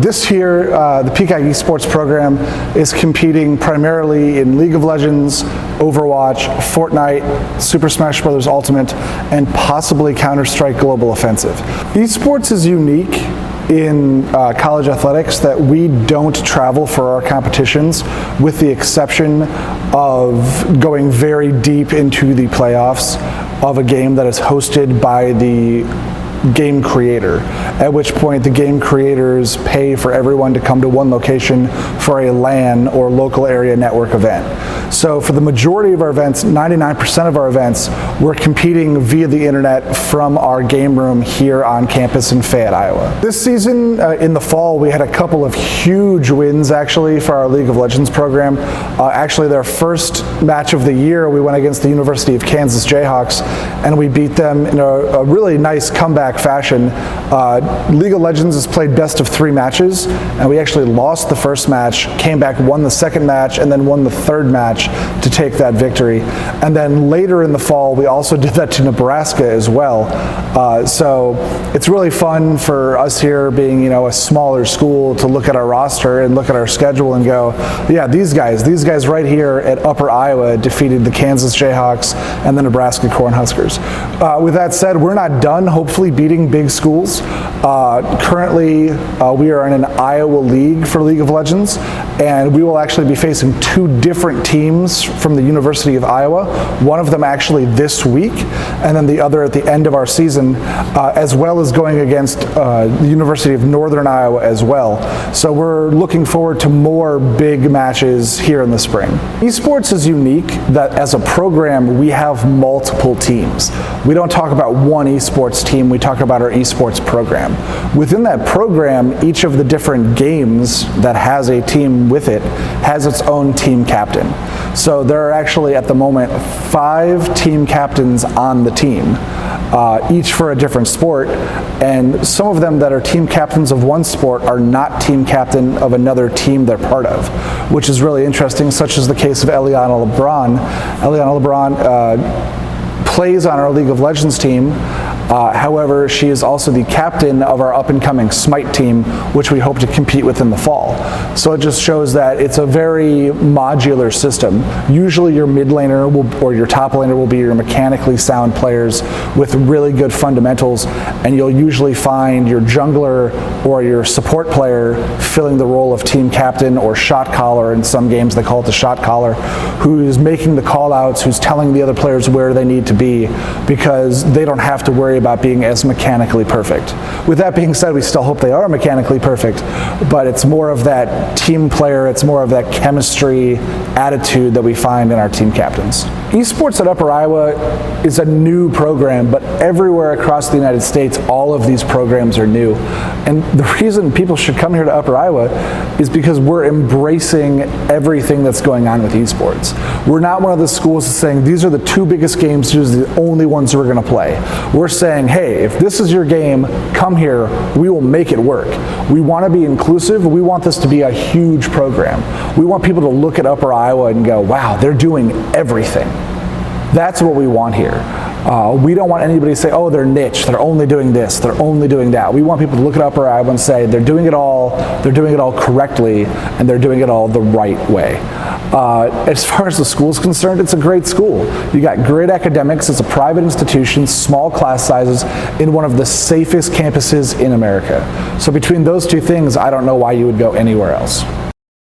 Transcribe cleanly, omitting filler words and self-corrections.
This year, the Peacock Esports program is competing primarily in League of Legends, Overwatch, Fortnite, Super Smash Bros. Ultimate, and possibly Counter-Strike Global Offensive. Esports is unique in college athletics that we don't travel for our competitions, with the exception of going very deep into the playoffs of a game that is hosted by the game creator, at which point the game creators pay for everyone to come to one location for a LAN or local area network event. So for the majority of our events, 99% of our events, we're competing via the internet from our game room here on campus in Fayette, Iowa. This season, in the fall, we had a couple of huge wins actually for our League of Legends program. Actually, their first match of the year, we went against the University of Kansas Jayhawks, and we beat them in a really nice comeback fashion. League of Legends has played best of 3 matches, and we actually lost the first match, came back, won the second match, and then won the third match to take that victory. And then later in the fall, we also did that to Nebraska as well. So it's really fun for us here, being a smaller school, to look at our roster and look at our schedule and go, yeah, these guys right here at Upper Iowa defeated the Kansas Jayhawks and the Nebraska Cornhuskers. With that said, we're not done, hopefully, beating big schools. Currently, we are in an Iowa league for League of Legends, and we will actually be facing 2 different teams from the University of Iowa, one of them actually this week, and then the other at the end of our season, as well as going against the University of Northern Iowa as well. So we're looking forward to more big matches here in the spring. Esports is unique that as a program, we have multiple teams. We don't talk about one esports team, we talk about our esports program. Within that program, each of the different games that has a team with it has its own team captain. So there are actually at the moment 5 team captains on the team, each for a different sport, and some of them that are team captains of one sport are not team captain of another team they're part of, which is really interesting, such as the case of Eliana LeBron. Eliana LeBron plays on our League of Legends team. However, she is also the captain of our up-and-coming Smite team, which we hope to compete with in the fall. So it just shows that it's a very modular system. Usually your mid laner or your top laner will be your mechanically sound players with really good fundamentals, and you'll usually find your jungler or your support player filling the role of team captain or shot caller. In some games they call it the shot caller, who is making the call outs, who's telling the other players where they need to be, because they don't have to worry about being as mechanically perfect. With that being said, we still hope they are mechanically perfect, but it's more of that team player, it's more of that chemistry attitude that we find in our team captains. Esports at Upper Iowa is a new program, but everywhere across the United States, all of these programs are new. And the reason people should come here to Upper Iowa is because we're embracing everything that's going on with esports. We're not one of the schools that's saying, these are the 2 biggest games, these are the only ones we're going to play. We're saying, hey, if this is your game, come here, we will make it work. We want to be inclusive, we want this to be a huge program. We want people to look at Upper Iowa and go, wow, they're doing everything. That's what we want here. We don't want anybody to say, oh, they're niche, they're only doing this, they're only doing that. We want people to look at Upper Iowa and say, they're doing it all correctly, and they're doing it all the right way. As far as the school's concerned, it's a great school. You got great academics, it's a private institution, small class sizes, in one of the safest campuses in America. So between those 2 things, I don't know why you would go anywhere else.